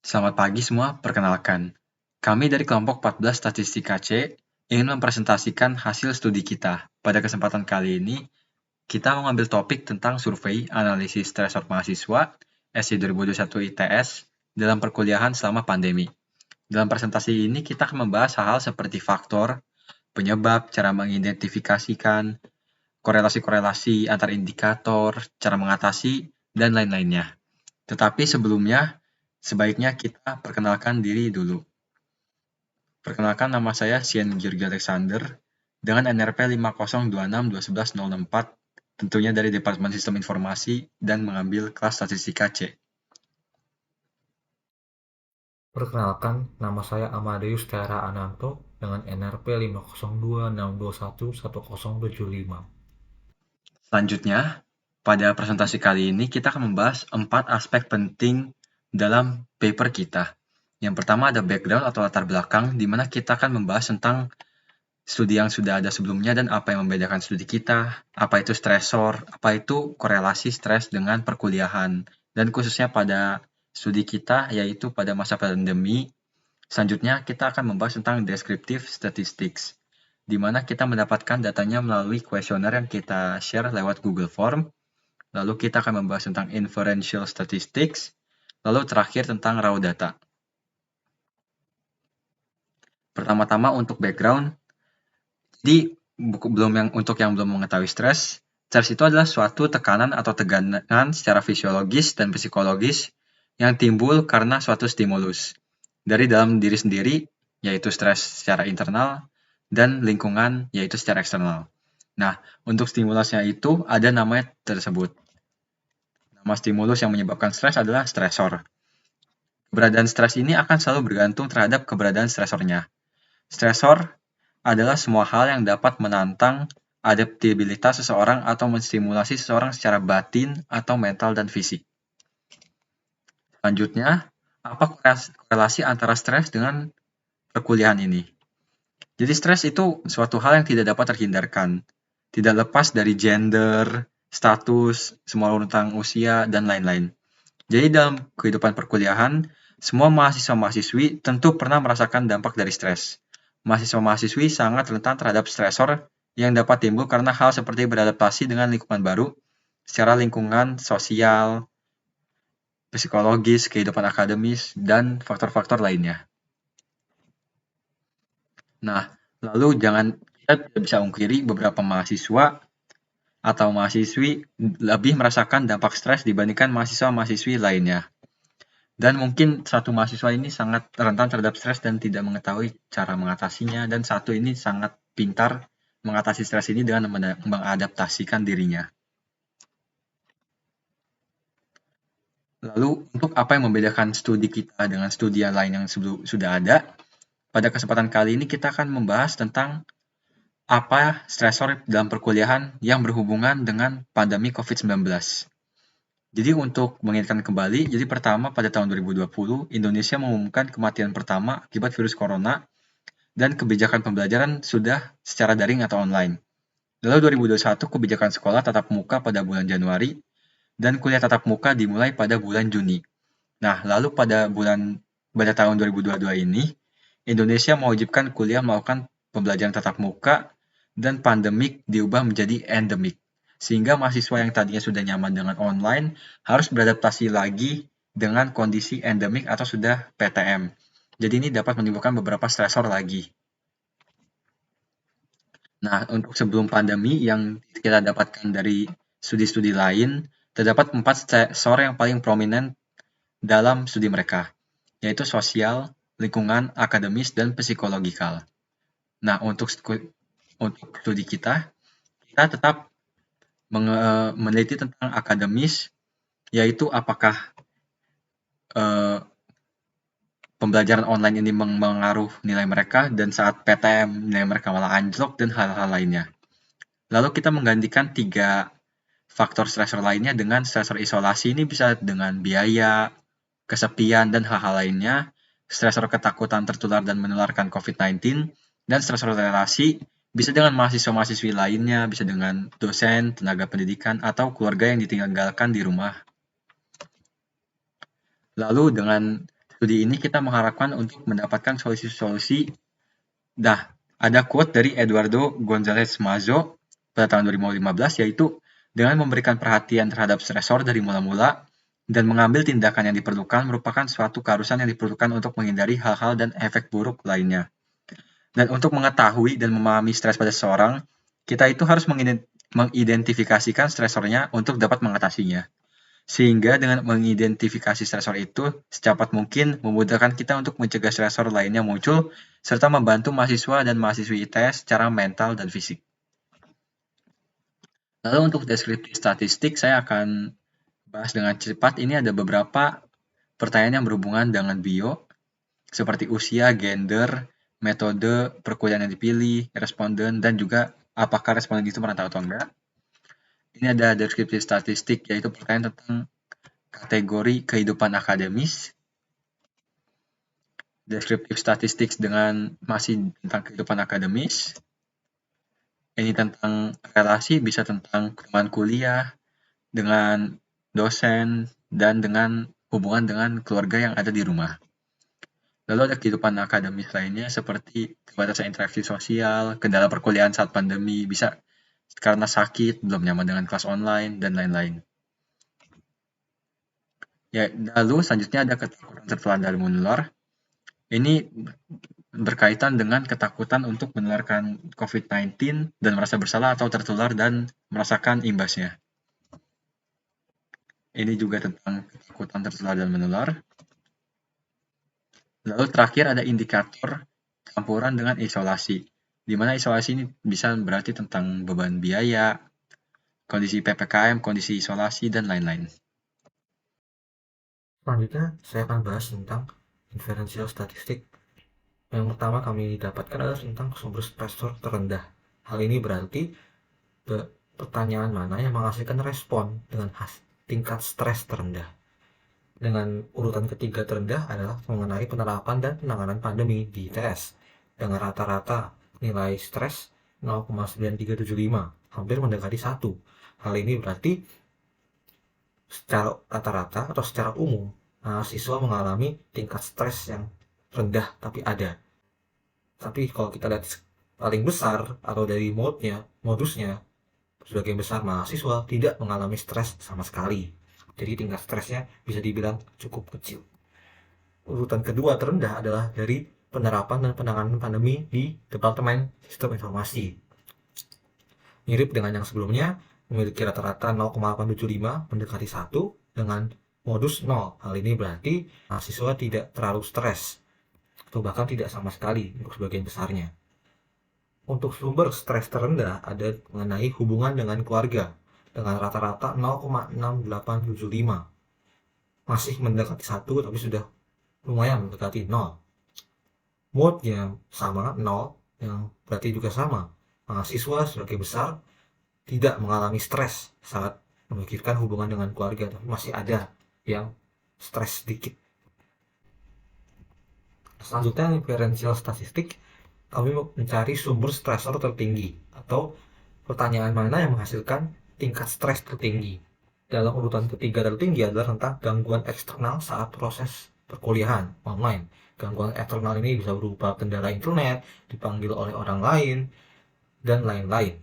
Selamat pagi semua, perkenalkan. Kami dari kelompok 14 Statistika C ingin mempresentasikan hasil studi kita. Pada kesempatan kali ini, kita mengambil topik tentang survei analisis stresor mahasiswa SI 2021 ITS dalam perkuliahan selama pandemi. Dalam presentasi ini, kita akan membahas hal-hal seperti faktor, penyebab, cara mengidentifikasikan, korelasi-korelasi antar indikator, cara mengatasi, dan lain-lainnya. Tetapi sebelumnya, sebaiknya kita perkenalkan diri dulu. Perkenalkan, nama saya Sian Georgi Alexander dengan NRP 502621104, tentunya dari Departemen Sistem Informasi dan mengambil kelas Statistika C. Perkenalkan, nama saya Amadeus Tiara Ananto dengan NRP 50262211075. Selanjutnya, pada presentasi kali ini kita akan membahas 4 aspek penting dalam paper kita. Yang pertama ada background atau latar belakang, di mana kita akan membahas tentang studi yang sudah ada sebelumnya dan apa yang membedakan studi kita, apa itu stresor, apa itu korelasi stres dengan perkuliahan, dan khususnya pada studi kita yaitu pada masa pandemi. Selanjutnya kita akan membahas tentang descriptive statistics, di mana kita mendapatkan datanya melalui kuesioner yang kita share lewat Google Form. Lalu kita akan membahas tentang inferential statistics, lalu terakhir tentang raw data. Pertama-tama untuk background, jadi untuk yang belum mengetahui stres itu adalah suatu tekanan atau tegangan secara fisiologis dan psikologis yang timbul karena suatu stimulus dari dalam diri sendiri, yaitu stres secara internal, dan lingkungan, yaitu secara eksternal. Nah, untuk stimulusnya itu ada namanya tersebut. Nama stimulus yang menyebabkan stres adalah stresor. Keberadaan stres ini akan selalu bergantung terhadap keberadaan stresornya. Stresor adalah semua hal yang dapat menantang adaptabilitas seseorang atau menstimulasi seseorang secara batin atau mental dan fisik. Selanjutnya, apa korelasi antara stres dengan perkuliahan ini? Jadi stres itu suatu hal yang tidak dapat terhindarkan, tidak lepas dari gender, status, semua rentang usia, dan lain-lain. Jadi dalam kehidupan perkuliahan, semua mahasiswa-mahasiswi tentu pernah merasakan dampak dari stres. Mahasiswa-mahasiswi sangat rentan terhadap stresor yang dapat timbul karena hal seperti beradaptasi dengan lingkungan baru, secara lingkungan, sosial, psikologis, kehidupan akademis, dan faktor-faktor lainnya. Nah, lalu kita tidak bisa ungkiri beberapa mahasiswa atau mahasiswi lebih merasakan dampak stres dibandingkan mahasiswa-mahasiswi lainnya. Dan mungkin satu mahasiswa ini sangat rentan terhadap stres dan tidak mengetahui cara mengatasinya, dan satu ini sangat pintar mengatasi stres ini dengan mengadaptasikan dirinya. Lalu, untuk apa yang membedakan studi kita dengan studi yang lain yang sudah ada, pada kesempatan kali ini kita akan membahas tentang apa stresor dalam perkuliahan yang berhubungan dengan pandemi COVID-19. Jadi untuk mengingatkan kembali, jadi pertama pada tahun 2020, Indonesia mengumumkan kematian pertama akibat virus corona dan kebijakan pembelajaran sudah secara daring atau online. Lalu 2021 kebijakan sekolah tatap muka pada bulan Januari dan kuliah tatap muka dimulai pada bulan Juni. Nah, lalu pada tahun 2022 ini, Indonesia mewajibkan kuliah melakukan pembelajaran tatap muka dan pandemik diubah menjadi endemik. Sehingga mahasiswa yang tadinya sudah nyaman dengan online harus beradaptasi lagi dengan kondisi endemik atau sudah PTM. Jadi ini dapat menimbulkan beberapa stresor lagi. Nah, untuk sebelum pandemi yang kita dapatkan dari studi-studi lain, terdapat 4 stresor yang paling prominent dalam studi mereka, yaitu sosial, lingkungan, akademis, dan psikologikal. Nah, untuk studi kita tetap meneliti tentang akademis, yaitu apakah pembelajaran online ini mengaruh nilai mereka, dan saat PTM nilai mereka malah anjlok, dan hal-hal lainnya. Lalu kita menggantikan 3 faktor stresor lainnya dengan stresor isolasi. Ini bisa dengan biaya, kesepian, dan hal-hal lainnya, stresor ketakutan tertular dan menularkan COVID-19, dan stresor relasi bisa dengan mahasiswa-mahasiswi lainnya, bisa dengan dosen, tenaga pendidikan, atau keluarga yang ditinggalkan di rumah. Lalu dengan studi ini kita mengharapkan untuk mendapatkan solusi-solusi. Nah, ada quote dari Eduardo González Mazo pada tahun 2015, yaitu dengan memberikan perhatian terhadap stresor dari mula-mula dan mengambil tindakan yang diperlukan merupakan suatu keharusan yang diperlukan untuk menghindari hal-hal dan efek buruk lainnya. Dan untuk mengetahui dan memahami stres pada seseorang, kita itu harus mengidentifikasikan stresornya untuk dapat mengatasinya. Sehingga dengan mengidentifikasi stresor itu, secepat mungkin memudahkan kita untuk mencegah stresor lainnya muncul, serta membantu mahasiswa dan mahasiswi ITS secara mental dan fisik. Lalu untuk deskripsi statistik, saya akan bahas dengan cepat. Ini ada beberapa pertanyaan yang berhubungan dengan bio, seperti usia, gender, metode perkuliahan yang dipilih, responden, dan juga apakah responden itu merantau atau enggak. Ini ada deskripsi statistik, yaitu pertanyaan tentang kategori kehidupan akademis. Deskriptif statistik dengan masih tentang kehidupan akademis. Ini tentang relasi, bisa tentang teman kuliah, dengan dosen, dan dengan hubungan dengan keluarga yang ada di rumah. Lalu ada kehidupan akademis lainnya seperti keterbatasan interaksi sosial, kendala perkuliahan saat pandemi, bisa karena sakit, belum nyaman dengan kelas online, dan lain-lain. Ya, lalu selanjutnya ada ketakutan tertular dan menular. Ini berkaitan dengan ketakutan untuk menularkan COVID-19 dan merasa bersalah atau tertular dan merasakan imbasnya. Ini juga tentang ketakutan tertular dan menular. Lalu terakhir ada indikator campuran dengan isolasi, di mana isolasi ini bisa berarti tentang beban biaya, kondisi PPKM, kondisi isolasi, dan lain-lain. Selanjutnya, saya akan bahas tentang inferential statistik. Yang pertama kami dapatkan adalah tentang sumber stresor terendah. Hal ini berarti pertanyaan mana yang menghasilkan respon dengan tingkat stres terendah. Dengan urutan ketiga terendah adalah mengenai penerapan dan penanganan pandemi di ITS. Dengan rata-rata nilai stres 0,9375, hampir mendekati 1. Hal ini berarti secara rata-rata atau secara umum, siswa mengalami tingkat stres yang rendah tapi ada. Tapi kalau kita lihat paling besar atau dari modusnya, sebagian besar mahasiswa tidak mengalami stres sama sekali. Jadi tingkat stresnya bisa dibilang cukup kecil. Urutan kedua terendah adalah dari penerapan dan penanganan pandemi di Departemen Sistem Informasi. Mirip dengan yang sebelumnya, memiliki rata-rata 0,875 mendekati 1 dengan modus 0. Hal ini berarti mahasiswa tidak terlalu stres atau bahkan tidak sama sekali untuk sebagian besarnya. Untuk sumber stres terendah ada mengenai hubungan dengan keluarga dengan rata-rata 0,6875. Masih mendekati 1 tapi sudah lumayan mendekati 0. Moodnya sama 0 yang berarti juga sama. Mahasiswa sebagian besar tidak mengalami stres saat memikirkan hubungan dengan keluarga, tapi masih ada yang stres sedikit. Selanjutnya, inferential statistik, kami mencari sumber stresor tertinggi atau pertanyaan mana yang menghasilkan tingkat stres tertinggi. Dalam urutan ketiga tertinggi adalah tentang gangguan eksternal saat proses perkuliahan online. Gangguan eksternal ini bisa berupa kendala internet, dipanggil oleh orang lain, dan lain-lain.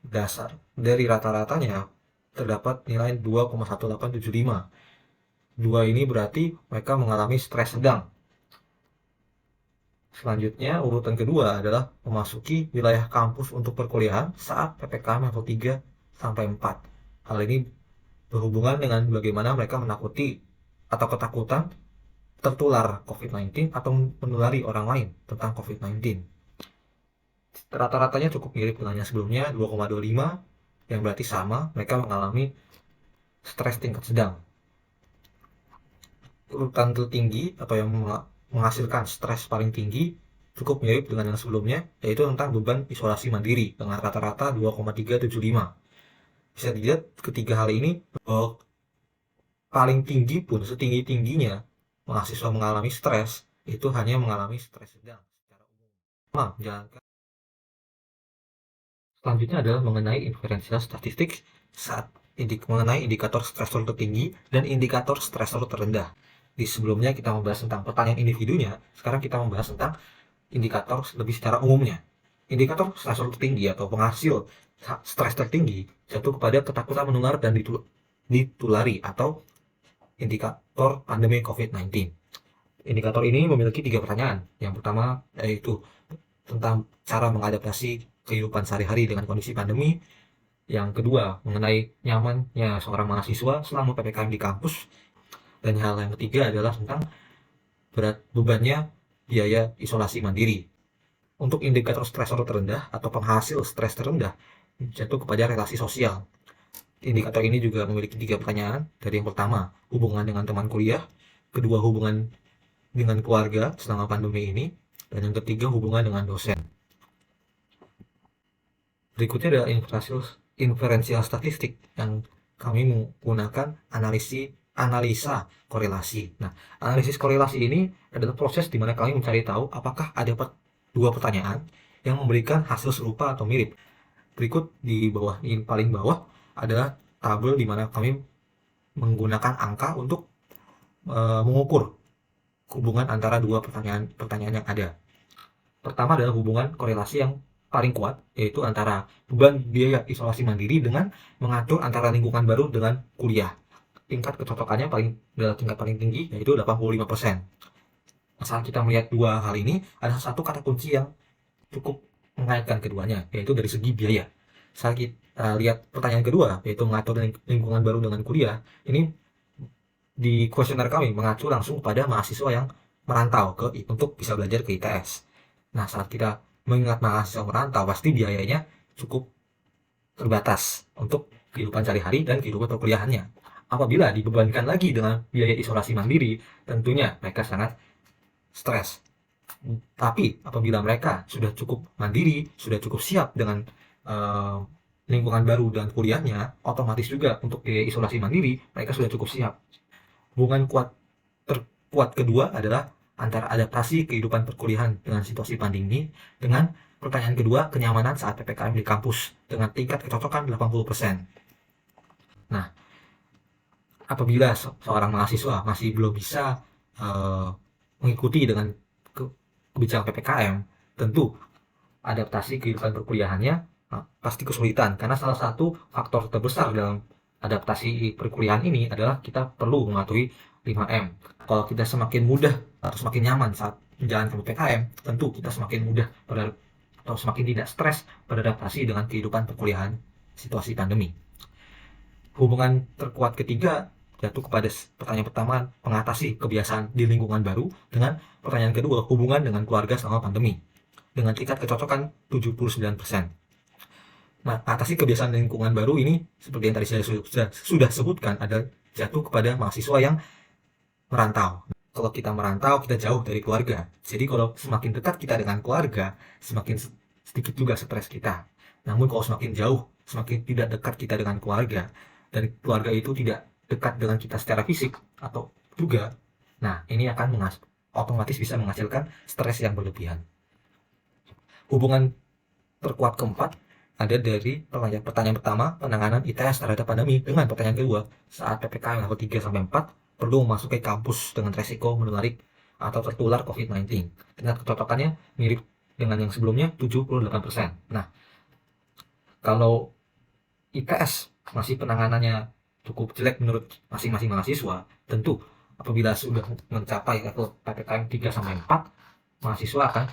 Dasar dari rata-ratanya terdapat nilai 2,1875. 2 ini berarti mereka mengalami stres sedang. Selanjutnya, urutan kedua adalah memasuki wilayah kampus untuk perkuliahan saat PPKM level 3 sampai 4. Hal ini berhubungan dengan bagaimana mereka menakuti atau ketakutan tertular COVID-19 atau menulari orang lain tentang COVID-19. Rata-ratanya cukup mirip dengan yang sebelumnya, 2,25, yang berarti sama, mereka mengalami stres tingkat sedang. Urutan tertinggi atau yang menghasilkan stres paling tinggi cukup mirip dengan yang sebelumnya, yaitu tentang beban isolasi mandiri dengan rata-rata 2,375. Bisa dilihat ketiga hal ini bahwa paling tinggi pun setinggi-tingginya mahasiswa mengalami stres itu hanya mengalami stres sedang secara umum. Menjalankan. Selanjutnya adalah mengenai inferential statistik saat mengenai indikator stresor tertinggi dan indikator stresor terendah. Di sebelumnya kita membahas tentang pertanyaan individunya, sekarang kita membahas tentang indikator lebih secara umumnya. Indikator stresor tertinggi atau penghasil stres tertinggi jatuh kepada ketakutan menular dan ditulari atau indikator pandemi COVID-19. Indikator ini memiliki 3 pertanyaan. Yang pertama yaitu tentang cara mengadaptasi kehidupan sehari-hari dengan kondisi pandemi. Yang kedua mengenai nyamannya seorang mahasiswa selama PPKM di kampus. Dan hal yang ketiga adalah tentang berat bebannya biaya isolasi mandiri. Untuk indikator stresor terendah atau penghasil stres terendah jatuh kepada relasi sosial. Indikator ini juga memiliki 3 pertanyaan. Dari yang pertama, hubungan dengan teman kuliah. Kedua, hubungan dengan keluarga selama pandemi ini. Dan yang ketiga, hubungan dengan dosen. Berikutnya adalah inferensial statistik yang kami menggunakan analisa korelasi. Nah, analisis korelasi ini adalah proses di mana kami mencari tahu apakah ada dua pertanyaan yang memberikan hasil serupa atau mirip. Berikut di bawah, ini paling bawah adalah tabel di mana kami menggunakan angka untuk mengukur hubungan antara dua pertanyaan yang ada. Pertama adalah hubungan korelasi yang paling kuat, yaitu antara beban biaya isolasi mandiri dengan mengatur antara lingkungan baru dengan kuliah. Tingkat kecocokannya adalah tingkat paling tinggi, yaitu 85%. Saat kita melihat dua hal ini, ada satu kata kunci yang cukup mengaitkan keduanya, yaitu dari segi biaya. Saat kita lihat pertanyaan kedua, yaitu mengatur lingkungan baru dengan kuliah, ini di kuesioner kami mengacu langsung pada mahasiswa yang merantau untuk bisa belajar ke ITS. Nah, saat kita mengingat mahasiswa merantau, pasti biayanya cukup terbatas untuk kehidupan sehari-hari dan kehidupan perkuliahannya. Apabila dibebankan lagi dengan biaya isolasi mandiri, tentunya mereka sangat stres. Tapi apabila mereka sudah cukup mandiri, sudah cukup siap dengan lingkungan baru dan kuliahnya, otomatis juga untuk biaya isolasi mandiri mereka sudah cukup siap. Hubungan terkuat kedua adalah antara adaptasi kehidupan perkuliahan dengan situasi pandemi dengan pertanyaan kedua, kenyamanan saat PPKM di kampus dengan tingkat kecocokan 80%. Nah, apabila seorang mahasiswa masih belum bisa mengikuti dengan kebijakan PPKM, tentu adaptasi kehidupan perkuliahannya pasti kesulitan, karena salah satu faktor terbesar dalam adaptasi perkuliahan ini adalah kita perlu mematuhi 5M. Kalau kita semakin mudah atau semakin nyaman saat menjalankan PPKM, tentu kita semakin mudah atau semakin tidak stres beradaptasi dengan kehidupan perkuliahan situasi pandemi. Hubungan terkuat ketiga jatuh kepada pertanyaan pertama, mengatasi kebiasaan di lingkungan baru, dengan pertanyaan kedua, hubungan dengan keluarga selama pandemi, dengan tingkat kecocokan 79%. Nah, atasi kebiasaan lingkungan baru ini, seperti yang tadi saya sudah sebutkan, ada jatuh kepada mahasiswa yang merantau. Kalau kita merantau, kita jauh dari keluarga. Jadi kalau semakin dekat kita dengan keluarga, semakin sedikit juga stres kita. Namun kalau semakin jauh, semakin tidak dekat kita dengan keluarga, dan keluarga itu tidak dekat dengan kita secara fisik atau juga, nah ini akan otomatis bisa menghasilkan stres yang berlebihan. Hubungan terkuat keempat ada dari pertanyaan pertama, penanganan ITS terhadap pandemi, dengan pertanyaan kedua, saat PPKM level 3 sampai 4 perlu memasuki kampus dengan resiko menulari atau tertular COVID-19. Tingkat kecocokannya mirip dengan yang sebelumnya, 78%. Nah, kalau ITS masih penanganannya cukup jelek menurut masing-masing mahasiswa, tentu apabila sudah mencapai level PPKM 3 sampai 4, mahasiswa akan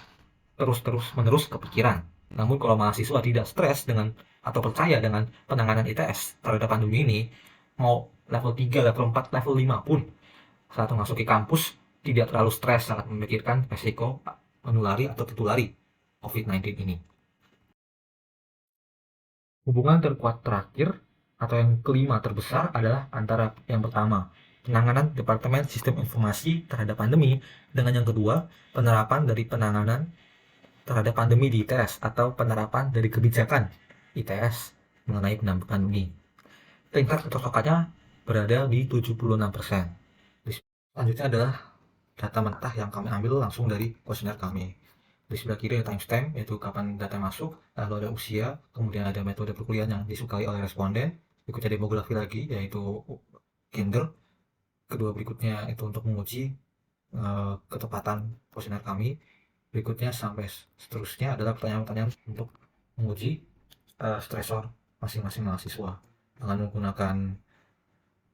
terus-menerus kepikiran. Namun kalau mahasiswa tidak stres dengan atau percaya dengan penanganan ITS terhadap pandemi ini, mau level 3, level 4, level 5 pun saat memasuki kampus tidak terlalu stres, sangat memikirkan resiko menulari atau tertulari COVID-19 ini. Hubungan terkuat terakhir atau yang kelima terbesar adalah antara yang pertama, penanganan Departemen Sistem Informasi terhadap pandemi, dengan yang kedua, penerapan dari penanganan terhadap pandemi di ITS atau penerapan dari kebijakan ITS mengenai pandemi. Tingkat kecocokannya berada di 76%. Selanjutnya adalah data mentah yang kami ambil langsung dari kuesioner kami. Di sebelah kiri ada timestamp, yaitu kapan data masuk, lalu ada usia, kemudian ada metode perkuliahan yang disukai oleh responden, berikutnya demografi lagi, yaitu gender, kedua berikutnya itu untuk menguji ketepatan kuesioner kami. Berikutnya sampai seterusnya adalah pertanyaan-pertanyaan untuk menguji stresor masing-masing mahasiswa dengan menggunakan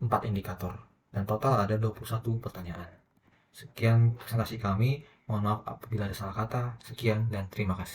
4 indikator, dan total ada 21 pertanyaan. Sekian presentasi kami, mohon maaf apabila ada salah kata. Sekian dan terima kasih.